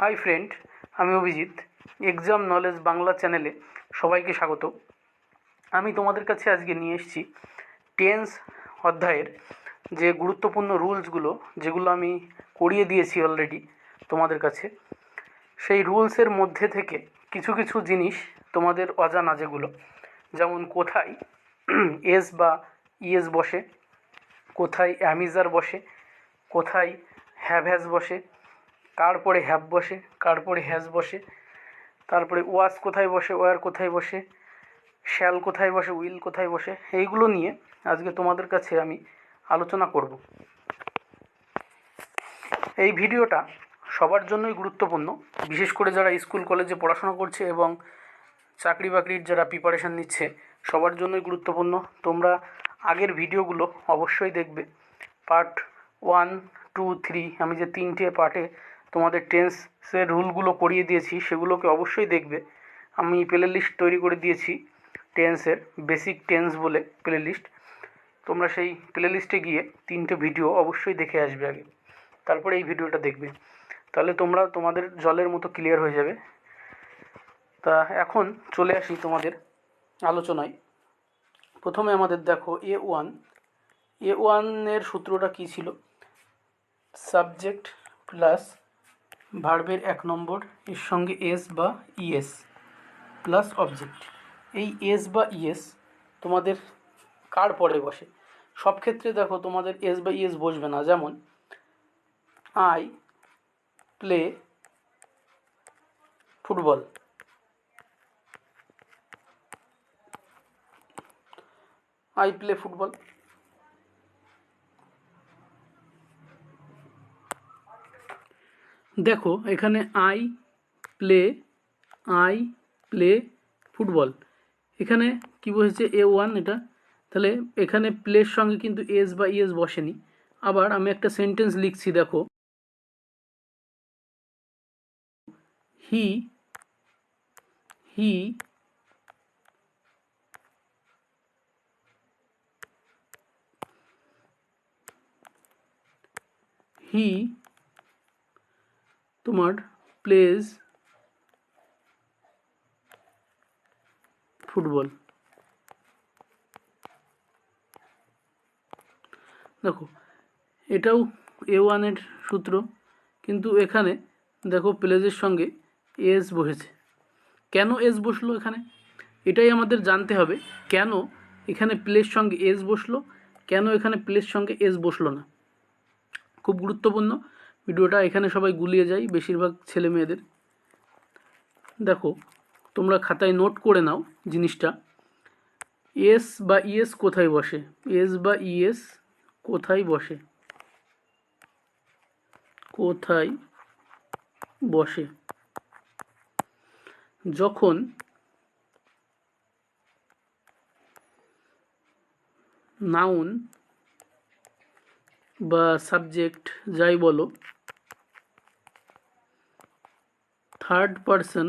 Hi friend, আমি Abhijit. Exam knowledge Bangla চ্যানেলে সবাইকে স্বাগত। আমি তোমাদের কাছে আজকে নিয়ে এসেছি টেন্স অধ্যায়ের যে গুরুত্বপূর্ণ রুলসগুলো, যেগুলো আমি করিয়ে দিয়েছি অলরেডি তোমাদের কাছে। সেই রুলসের মধ্যে থেকে কিছু কিছু জিনিস তোমাদের অজানা, যেগুলো যেমন কোথায় এস বা ইএস বসে, কোথায় অ্যামিজার বসে, কোথায় হ্যাভ হ্যাজ বসে, কার পরে হ্যাভ বসে, কার পরে হ্যাজ বসে, তারপরে ওয়াজ কোথায় বসে, ওয়ার কোথায় বসে, শ্যাল কোথায় বসে, উইল কোথায় বসে, এইগুলো নিয়ে আজকে তোমাদের কাছে আমি আলোচনা করব। এই ভিডিওটা সবার জন্যই গুরুত্বপূর্ণ, বিশেষ করে যারা স্কুল কলেজে পড়াশোনা করছে এবং চাকরি বাকরির যারা প্রিপারেশান নিচ্ছে, সবার জন্যই গুরুত্বপূর্ণ। তোমরা আগের ভিডিওগুলো অবশ্যই দেখবে। পার্ট 1, 2, 3, আমি যে 3টে পার্টে তোমাদের টেন্সের রুলগুলো করিয়ে দিয়েছি, সেগুলোকে অবশ্যই দেখবে। আমি প্লে লিস্ট তৈরি করে দিয়েছি টেন্সের, বেসিক টেন্স বলে প্লে লিস্ট। তোমরা সেই প্লে লিস্টে গিয়ে 3টে ভিডিও অবশ্যই দেখে আসবে আগে, তারপরে এই ভিডিওটা দেখবে। তাহলে তোমাদের জলের মতো ক্লিয়ার হয়ে যাবে। তা এখন চলে আসি তোমাদের আলোচনায়। প্রথমে আমাদের দেখো A1 এর সূত্রটা কী ছিল? সাবজেক্ট প্লাস ভার্বের 1 নম্বর, এর সঙ্গে এস বা ইএস প্লাস অবজেক্ট। এই এস বা ইএস তোমাদের কার পরে বসে? সব ক্ষেত্রে দেখো তোমাদের এস বা ইএস বসবে না। যেমন I play football, I play football. দেখো এখানে আই প্লে ফুটবল, এখানে কি বসেছে? A1 এটা। তাহলে এখানে প্লের সঙ্গে কিন্তু এস বা ইএস বসেনি। আবার আমি একটা সেন্টেন্স লিখছি, দেখো হি তোমার প্লেজ ফুটবল। দেখো এটাও A1-এর সূত্র, কিন্তু এখানে দেখো প্লেজের সঙ্গে এস বসেছে। কেন এস বসলো এখানে? এটাই আমাদের জানতে হবে, কেন এখানে প্লের সঙ্গে এস বসলো, কেন এখানে প্লের সঙ্গে এস বসলো না। খুব গুরুত্বপূর্ণ ভিডিওটা, এখানে সবাই গুলিয়ে যায় বেশিরভাগ ছেলে মেয়েদের। দেখো তোমরা খাতায় নোট করে নাও জিনিসটা। এস বা ইএস কোথায় বসে? এস বা ইএস কোথায় বসে? কোথায় বসে? যখন নাউন বা সাবজেক্ট যাই বলো, থার্ড পারসন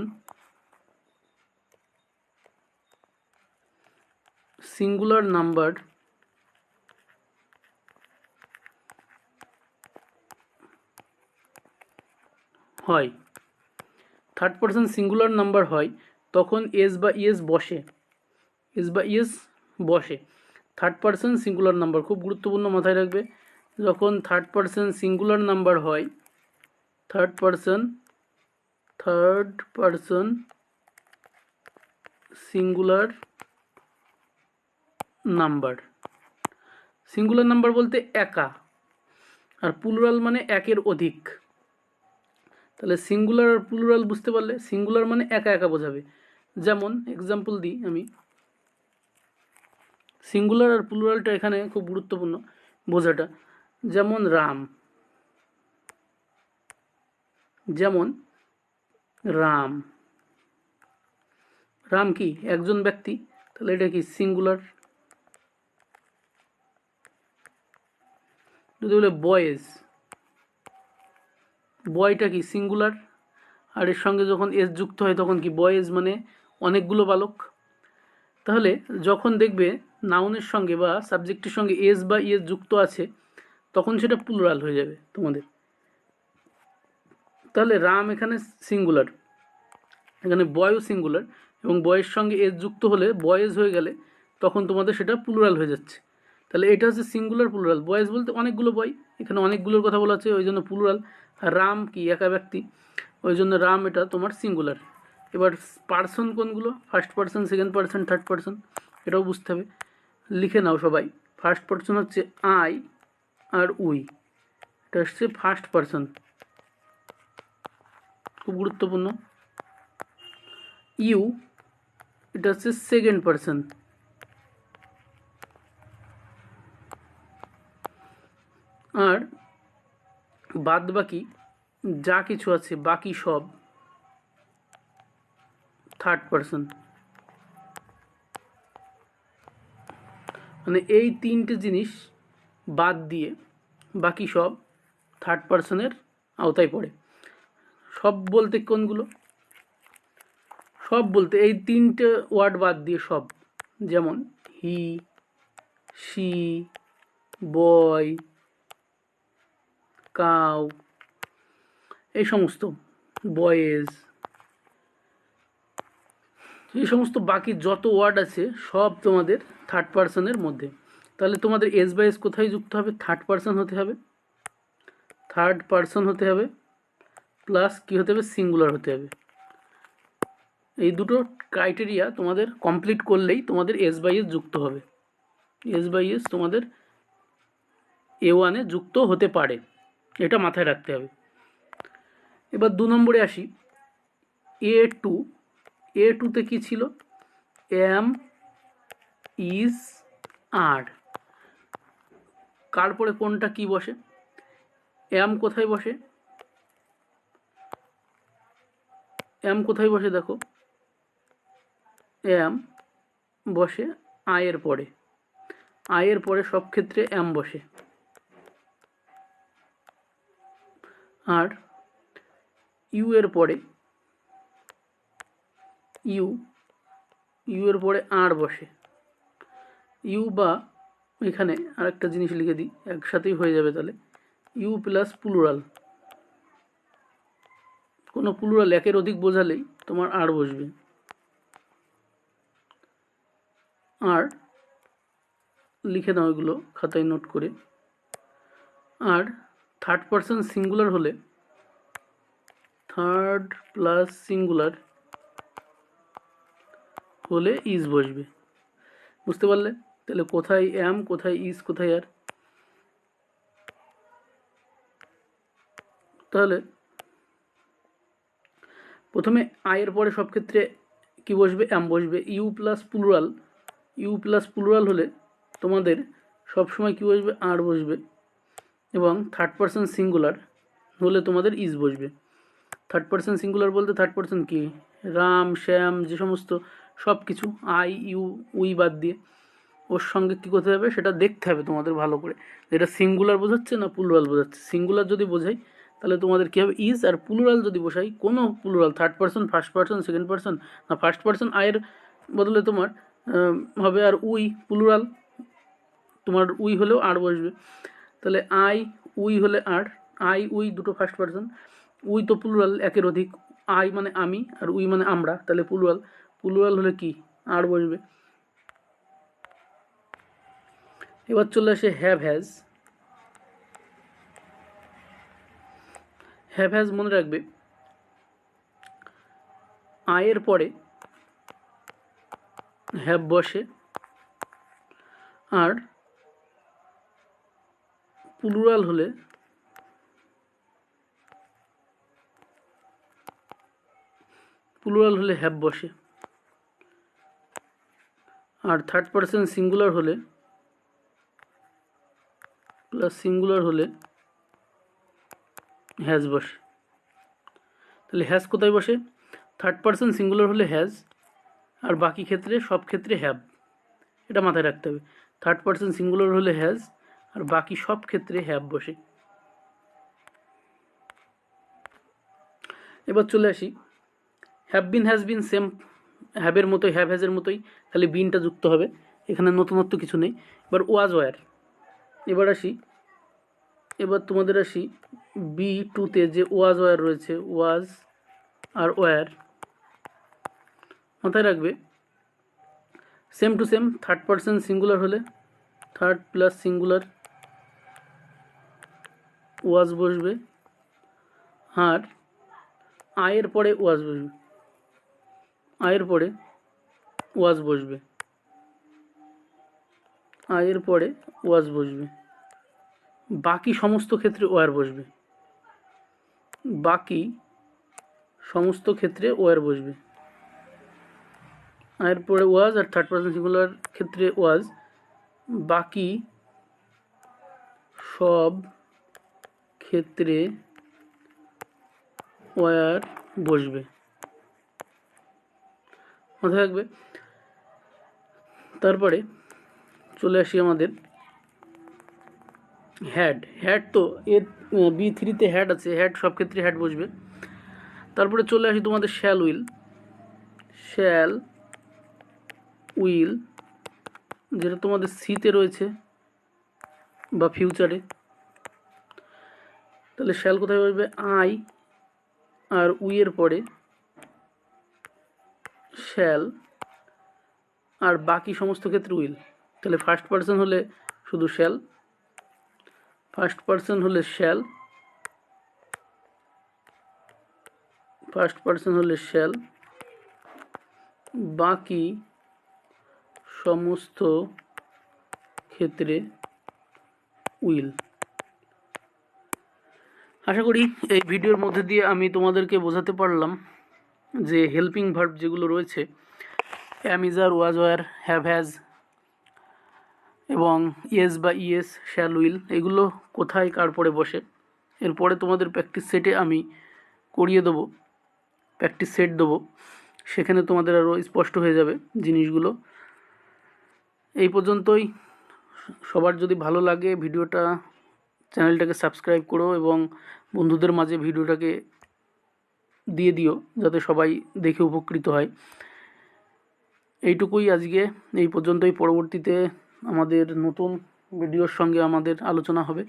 সিঙ্গুলার নাম্বার হয়, থার্ড পারসন সিঙ্গুলার নাম্বার হয়, তখন এস বা ইএস বসে। এস বা ইএস বসে থার্ড পারসন সিঙ্গুলার নাম্বার। খুব গুরুত্বপূর্ণ, মাথায় রাখবে। যখন থার্ড পারসন সিঙ্গুলার নাম্বার হয়, third person singular number. Singular number বলতে একা, আর প্লুরাল মানে একের অধিক। তাহলে সিঙ্গুলার আর প্লুরাল বুঝতে পারলে, সিঙ্গুলার মানে একা একা বোঝাবে। যেমন এক্সাম্পল দিই আমি, সিঙ্গুলার আর প্লুরালটা এখানে খুব গুরুত্বপূর্ণ বোঝাটা। যেমন রাম, রাম কি একজন ব্যক্তি, তাহলে এটা কি সিঙ্গুলার। যদি বলে বয়টা কি সিঙ্গুলার, আর এর সঙ্গে যখন এস যুক্ত হয় তখন কি বয়েজ, মানে অনেকগুলো বালক। তাহলে যখন দেখবে নাউনের সঙ্গে বা সাবজেক্টের সঙ্গে এস বা ইএস যুক্ত আছে, তখন সেটা প্লুরাল হয়ে যাবে তোমাদের। তাহলে রাম এখানে সিঙ্গুলার, এখানে বয়ও সিঙ্গুলার, এবং বয়ের সঙ্গে এস যুক্ত হলে বয়েজ হয়ে গেলে তখন তোমাদের সেটা প্লুরাল হয়ে যাচ্ছে। তাহলে এটা হচ্ছে সিঙ্গুলার প্লুরাল। বয়েজ বলতে অনেকগুলো বয়, এখানে অনেকগুলোর কথা বলা আছে, ওই জন্য প্লুরাল। আর রাম কি একা ব্যক্তি, ওই জন্য রাম এটা তোমার সিঙ্গুলার। এবার পার্সন কোনগুলো, first person, second person, third person, এটাও বুঝতে হবে। লিখে নাও সবাই। ফার্স্ট পার্সন হচ্ছে আই আর উই, এটা হচ্ছে ফার্স্ট পার্সন, খুব গুরুত্বপূর্ণ। ইউ এটা হচ্ছে সেকেন্ড পার্সন, আর বাদ বাকি যা কিছু আছে বাকি সব থার্ড পার্সন। মানে এই তিনটে জিনিস বাদ দিয়ে বাকি সব থার্ড পার্সনের আওতায় পড়ে। সব বলতে কোনগুলো, সব বলতে এই তিনটে ওয়ার্ড বাদ দিয়ে সব, যেমন হি, শি, বয়, কাউ, এই সমস্ত, বয়েজ, এই সমস্ত বাকি যত ওয়ার্ড আছে সব তোমাদের থার্ড পার্সনের মধ্যে। তাহলে তোমাদের এস বাই এস কোথায় যুক্ত হবে, থার্ড পার্সন হতে হবে, থার্ড পার্সন হতে হবে, প্লাস কী হতে হবে, সিঙ্গুলার হতে হবে। এই দুটো ক্রাইটেরিয়া তোমাদের কমপ্লিট করলেই তোমাদের এস বাই এস যুক্ত হবে। এস বাই এস তোমাদের A1-এ যুক্ত হতে পারে, এটা মাথায় রাখতে হবে। এবার 2 নম্বরে আসি, A2। A2-তে কী ছিল, এম, ইজ, আর। কার পরে কোনটা কি বসে, এম কোথায় বসে, এম কোথায় বসে দেখো, এম বসে আয়ের পরে, আয়ের পরে সব ক্ষেত্রে এম বসে। আর ইউ এর পরে, ইউ এর পরে আর বসে। ইউ বা এখানে আরেকটা জিনিস লিখে দিই, একসাথেই হয়ে যাবে তাহলে, ইউ প্লাস প্লুরাল, কোনো প্লুরাল একের অধিক বোঝালেই তোমার আর বসবে। আর লিখে নাও এগুলো খাতায় নোট করে। আর থার্ড পার্সন সিঙ্গুলার হলে, থার্ড প্লাস সিঙ্গুলার হলে ইজ বসবে। বুঝতে পারলে? তাহলে কোথায় এম, কোথায় ইজ, কোথায় আর। তাহলে প্রথমে আয়ের পরে সব ক্ষেত্রে কি বসবে, এম বসবে। U plus plural, U plus plural হলে তোমাদের সবসময় কী বসবে, আর বসবে। এবং থার্ড পার্সন সিঙ্গুলার হলে তোমাদের ইজ বসবে। থার্ড পার্সন সিঙ্গুলার বলতে থার্ড পার্সন কি, রাম, শ্যাম, যে সমস্ত সব কিছু, আই, ইউ, উই বাদ দিয়ে ওর সঙ্গে কী করতে হবে সেটা দেখতে হবে তোমাদের ভালো করে, যেটা সিঙ্গুলার বোঝাচ্ছে না প্লুরাল বোঝাচ্ছে। সিঙ্গুলার যদি বোঝাই তাহলে তোমাদের কী হবে, ইজ। আর প্লুরাল যদি বসাই, কোনো plural, third person, first person, second person, না ফার্স্ট পার্সন আয়ের বদলে তোমার হবে আর উই, প্লুরাল তোমার উই হলেও আর বসবে। তাহলে আই, উই হলে আর, আই, উই দুটো ফার্স্ট পার্সন, উই তো প্লুরাল একের অধিক, আই মানে আমি আর উই মানে আমরা, তাহলে প্লুরাল, প্লুরাল হলে কি, আর বসবে। এবার চলে আসে হ্যাভ হ্যাজ। হ্যাভ হ্যাজ মনে রাখবে, আয়ের পরে হ্যাভ বসে, আর প্লুরাল হলে হ্যাভ বসে, আর থার্ড পার্সন সিঙ্গুলার হলে প্লাস সিঙ্গুলার হলে হ্যাজ বসে। তাহলে হ্যাজ কোথায় বসে, থার্ড পার্সন সিঙ্গুলার হলে হ্যাজ, আর বাকি ক্ষেত্রে সব ক্ষেত্রে হ্যাভ, এটা মাথায় রাখতে হবে। থার্ড পার্সন সিঙ্গুলার হলে হ্যাজ, আর বাকি সব ক্ষেত্রে হ্যাভ বসে। এবার চলে আসি, have been, has been same হ্যাভের মতোই, হ্যাভ হ্যাজের মতোই, তাহলে বিনটা যুক্ত হবে, এখানে নতুনত্ব কিছু নেই। এবার ওয়াজ ওয়ার। এবার তোমাদের আসি B2-তে যে ওয়াজ ওয়্যার রয়েছে, ওয়াজ আর ওয়্যার মাথায় রাখবে, same to same third person singular হলে থার্ড প্লাস সিঙ্গুলার ওয়াজ বসবে, আর আয়ের পরে ওয়াজ বসবে, আয়ের পরে ওয়াজ বসবে, আয়ের পরে ওয়াজ বসবে। বাকি সমস্ত ক্ষেত্রে ওয়ার বসবে, বাকি সমস্ত ক্ষেত্রে ওয়ার বসবে। আয়ের পরে ওয়াজ আর থার্ড পারসন সিঙ্গুলার ক্ষেত্রে ওয়াজ, বাকি সব ক্ষেত্রে ওয়ার বসবে, মাথায় রাখবে। তারপরে চলে আসি আমাদের হ্যাড। হ্যাড তো এর B3-তে হ্যাড আছে, হ্যাড সব ক্ষেত্রে হ্যাড বসবে। তারপরে চলে আসি তোমাদের শ্যাল উইল। শ্যাল উইল যেটা তোমাদের সিতে রয়েছে বা ফিউচারে, তাহলে শ্যাল কোথায় বসবে? আই আর উইয়ের পরে শ্যাল, আর বাকি সমস্ত ক্ষেত্রে উইল। তাহলে ফার্স্ট পারসন হলে শুধু শ্যাল, ফার্স্ট পারসন হলে শ্যাল, ফার্স্ট পারসন হলে শ্যাল, বাকি সমস্ত ক্ষেত্রে উইল। আশা করি এই ভিডিওর মধ্যে দিয়ে আমি তোমাদেরকে বোঝাতে পারলাম যে হেল্পিং ভার্ব যেগুলো রয়েছে, am, is, are, was, were, have, has এবং ইয়েস বা ইয়েস, শ্যাল, উইল, এগুলো কোথায় কার পরে বসে। এরপরে তোমাদের প্র্যাকটিস সেটে আমি করিয়ে দেবো, প্র্যাকটিস সেট দেবো, সেখানে তোমাদের আরও স্পষ্ট হয়ে যাবে জিনিসগুলো। এই পর্যন্তই। সবার যদি ভালো লাগে ভিডিওটা, চ্যানেলটাকে সাবস্ক্রাইব করো এবং বন্ধুদের মাঝে ভিডিওটাকে দিয়ে দিও যাতে সবাই দেখে উপকৃত হয়। এইটুকুই আজকে, এই পর্যন্তই। পরবর্তীতে আমাদের নতুন ভিডিওর সঙ্গে আমাদের আলোচনা হবে।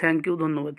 থ্যাংক ইউ, ধন্যবাদ।